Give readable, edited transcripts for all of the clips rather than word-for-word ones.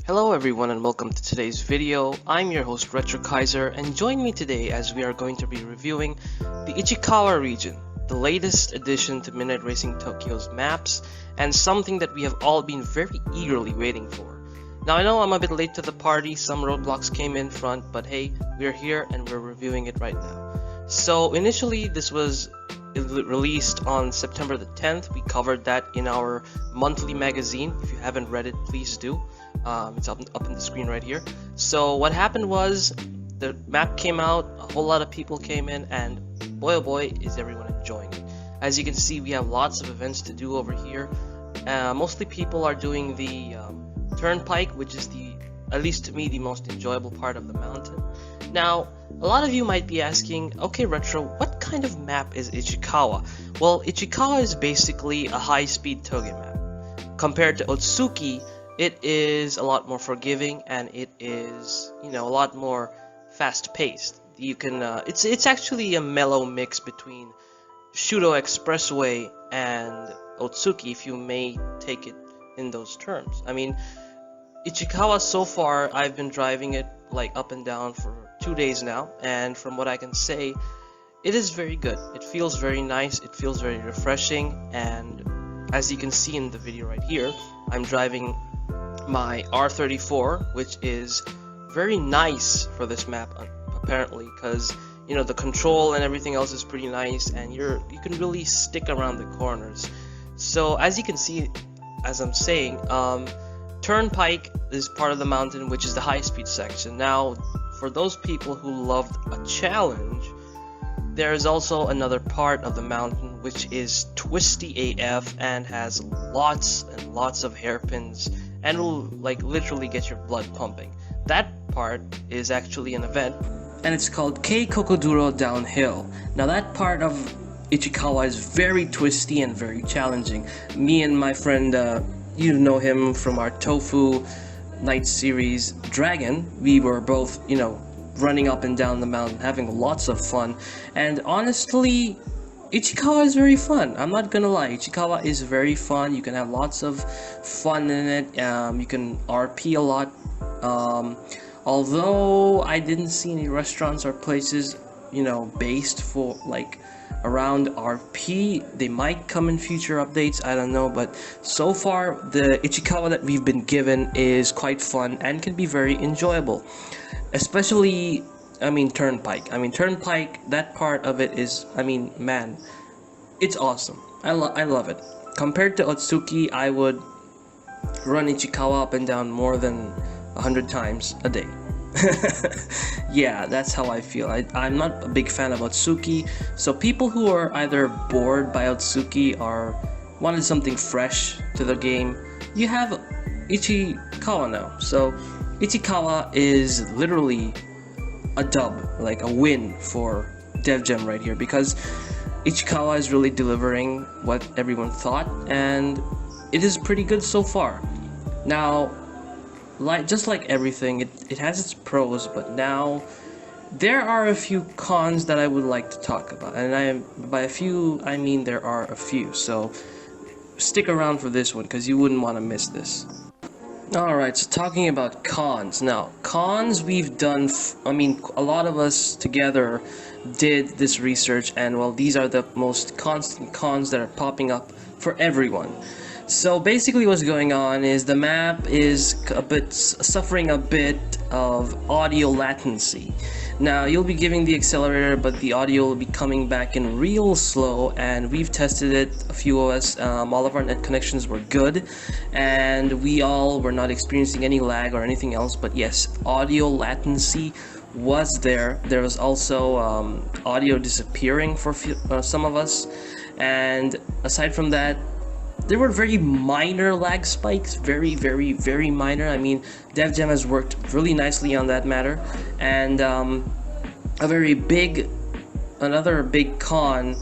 Hello everyone and welcome to today's video. I'm your host RetroKaizer, and join me today as we are going to be reviewing the Ichikawa region, the latest addition to Midnight Racing Tokyo's maps, and something that we have all been very eagerly waiting for. Now I know I'm a bit late to the party, some roadblocks came in front, but hey, we're here and we're reviewing it right now. So initially this was released on September the 10th. We covered that in our monthly magazine. If you haven't read it, please do. It's up in the screen right here. So what happened was the map came out, a whole lot of people came in, and boy oh boy is everyone enjoying it. As you can see, we have lots of events to do over here. Mostly people are doing the turnpike, which is at least to me, the most enjoyable part of the mountain. Now, a lot of you might be asking, okay Retro, what kind of map is Ichikawa? Well, Ichikawa is basically a high-speed toge map. Compared to Otsuki, it is a lot more forgiving, and it is, a lot more fast-paced. You can, it's actually a mellow mix between Shudo Expressway and Otsuki, if you may take it in those terms. I mean, Ichikawa so far, I've been driving it like up and down for 2 days now, and from what I can say, it is very good. It feels very nice, it feels very refreshing, and as you can see in the video right here, I'm driving my R34, which is very nice for this map apparently, because the control and everything else is pretty nice, and you can really stick around the corners. So as you can see, as I'm saying, Turnpike is part of the mountain, which is the high-speed section. Now, for those people who loved a challenge, there is also another part of the mountain which is twisty AF and has lots and lots of hairpins and will literally get your blood pumping. That part is actually an event, and it's called KEIKOKUDURO Downhill. Now that part of Ichikawa is very twisty and very challenging. Me and my friend, you know him from our Tofu Night series, Dragon, we were both, running up and down the mountain, having lots of fun, and honestly, Ichikawa is very fun. I'm not gonna lie, Ichikawa is very fun. You can have lots of fun in it. You can RP a lot. Although I didn't see any restaurants or places, based for around RP. They might come in future updates, I don't know, but so far the Ichikawa that we've been given is quite fun and can be very enjoyable. Especially, Turnpike. Turnpike, that part of it is, man, it's awesome. I love it. Compared to Otsuki, I would run Ichikawa up and down more than 100 times a day. Yeah, that's how I feel. I'm not a big fan of Otsuki, so people who are either bored by Otsuki or wanted something fresh to the game, you have Ichikawa now. So Ichikawa is literally a dub, like a win for DevGem right here, because Ichikawa is really delivering what everyone thought, and it is pretty good so far. Now, just like everything, it has its pros, but now there are a few cons that I would like to talk about, and by a few I mean there are a few, so stick around for this one because you wouldn't want to miss this. Alright, so talking about cons. Now, cons we've done, a lot of us together did this research, and well, these are the most constant cons that are popping up for everyone. So basically what's going on is the map is suffering a bit of audio latency. Now, you'll be giving the accelerator, but the audio will be coming back in real slow, and we've tested it, a few of us. All of our net connections were good, and we all were not experiencing any lag or anything else, but yes, audio latency was there. There was also audio disappearing for some of us, and aside from that, there were very minor lag spikes, very, very, very minor. DevGem has worked really nicely on that matter, and another big con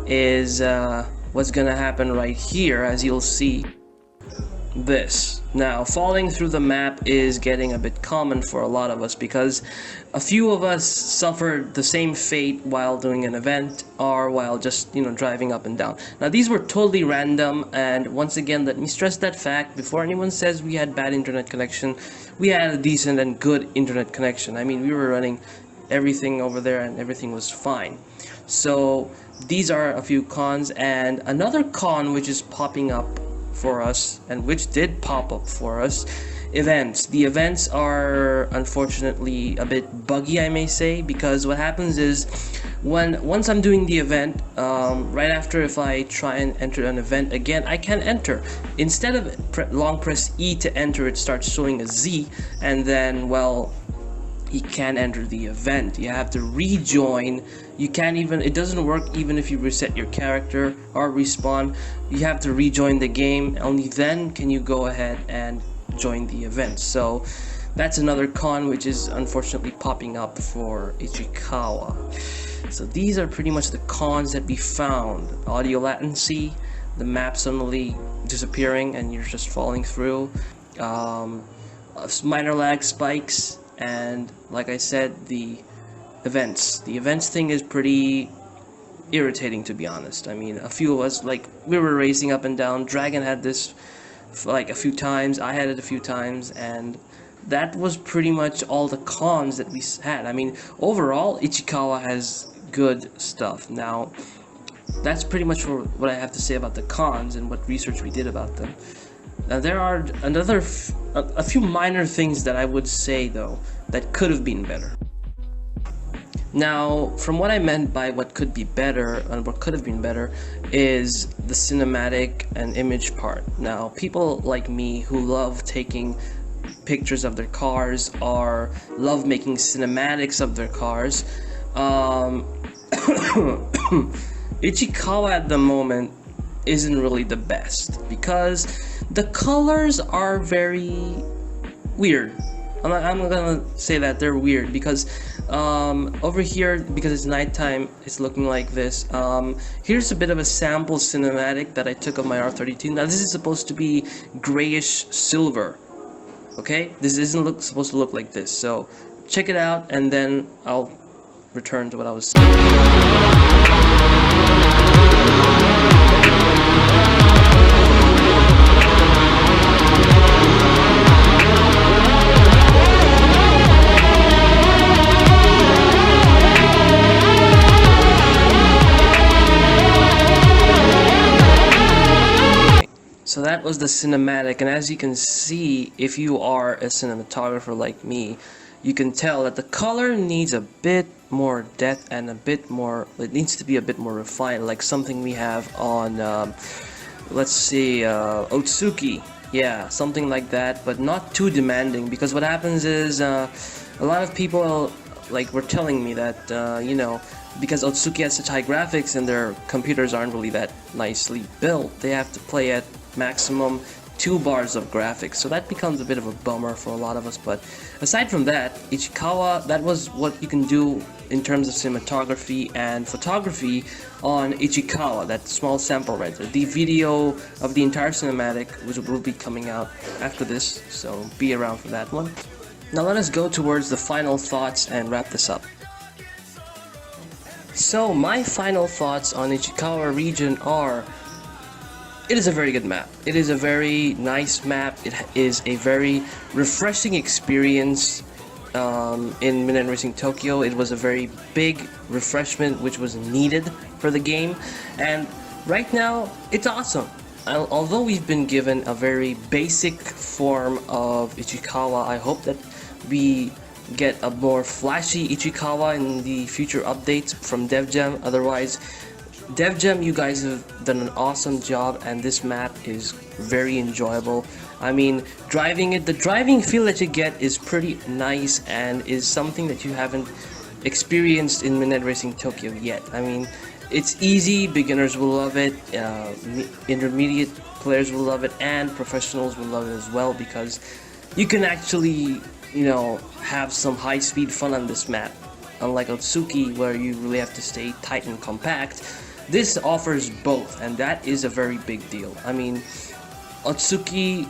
is what's gonna happen right here, as you'll see. this. Now, falling through the map is getting a bit common for a lot of us because a few of us suffered the same fate while doing an event or while just, driving up and down. Now, these were totally random, and once again, let me stress that fact before anyone says we had bad internet connection. We had a decent and good internet connection. I mean, we were running everything over there and everything was fine. So, these are a few cons, and another con which is popping up for us, and which did pop up for us, events. The events are unfortunately a bit buggy, I may say, because what happens is once I'm doing the event, right after, if I try and enter an event again, I can't enter. Instead of long press E to enter, it starts showing a Z, and then, well, you can't enter the event. You have to rejoin. You can't even, it doesn't work even if you reset your character or respawn. You have to rejoin the game. Only then can you go ahead and join the event. So that's another con which is unfortunately popping up for Ichikawa. So these are pretty much the cons that we found. Audio latency, the map suddenly disappearing and you're just falling through, minor lag spikes, and like I said, the events thing is pretty irritating, to be honest. I mean, a few of us, like, we were racing up and down. Dragon had this like a few times, I had it a few times, and that was pretty much all the cons that we had. I mean, overall, Ichikawa has good stuff. Now, that's pretty much what I have to say about the cons and what research we did about them. Now, there are a few minor things that I would say, though, that could have been better. Now, from what I meant by what could be better and what could have been better is the cinematic and image part. Now, people like me who love taking pictures of their cars or love making cinematics of their cars, Ichikawa at the moment isn't really the best because the colors are very weird. I'm gonna say that they're weird because over here, because it's nighttime, it's looking like this. Here's a bit of a sample cinematic that I took of my R32. Now this is supposed to be grayish silver. Okay, this isn't supposed to look like this. So check it out, and then I'll return to what I was saying. So that was the cinematic, and as you can see, if you are a cinematographer like me, you can tell that the color needs a bit more depth and a bit more, it needs to be a bit more refined, like something we have on, let's see, Otsuki. Yeah, something like that, but not too demanding, because what happens is, a lot of people, like, were telling me that, you know, because Otsuki has such high graphics and their computers aren't really that nicely built, they have to play at maximum 2 bars of graphics, so that becomes a bit of a bummer for a lot of us. But aside from that, Ichikawa, that was what you can do in terms of cinematography and photography on Ichikawa, that small sample right there. The video of the entire cinematic, which will be coming out after this, so be around for that one. Now let us go towards the final thoughts and wrap this up. So my final thoughts on Ichikawa region are: it is a very good map. It is a very nice map. It is a very refreshing experience in Midnight Racing Tokyo. It was a very big refreshment which was needed for the game, and right now it's awesome. Although we've been given a very basic form of Ichikawa, I hope that we get a more flashy Ichikawa in the future updates from DevJam. Otherwise, DevJam, you guys have done an awesome job, and this map is very enjoyable. I mean, driving it, the driving feel that you get is pretty nice and is something that you haven't experienced in Midnight Racing Tokyo yet. I mean, it's easy, beginners will love it, intermediate players will love it, and professionals will love it as well, because you can actually, you know, have some high-speed fun on this map. Unlike Otsuki, where you really have to stay tight and compact, this offers both, and that is a very big deal. I mean, Otsuki,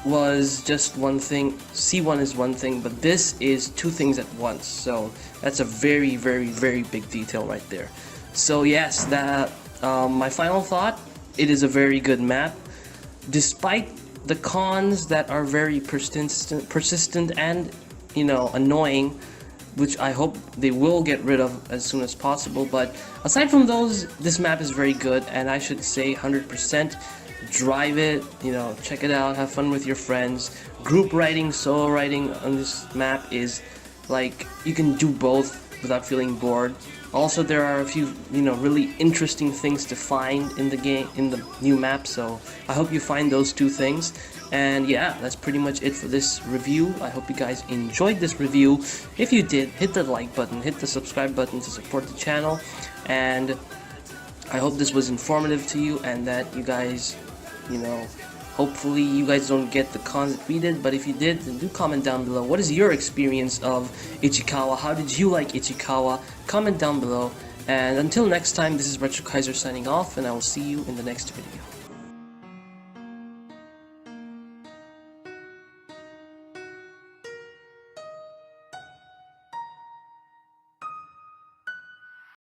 was just one thing, C1 is one thing, but this is two things at once, so that's a very big detail right there. So yes, that my final thought, it is a very good map, despite the cons that are very persistent and, you know, annoying, which I hope they will get rid of as soon as possible. But aside from those, this map is very good, and I should say 100%. Drive it, you know, check it out, have fun with your friends. Group riding, solo riding on this map is like, you can do both without feeling bored. Also, there are a few, you know, really interesting things to find in the game, in the new map, so I hope you find those two things. And yeah, that's pretty much it for this review. I hope you guys enjoyed this review. If you did, hit the like button, hit the subscribe button to support the channel, and I hope this was informative to you and that you guys, you know, hopefully you guys don't get the cons that we did, but if you did, then do comment down below. What is your experience of Ichikawa? How did you like Ichikawa? Comment down below. And until next time, this is RetroKaizer signing off, and I will see you in the next video.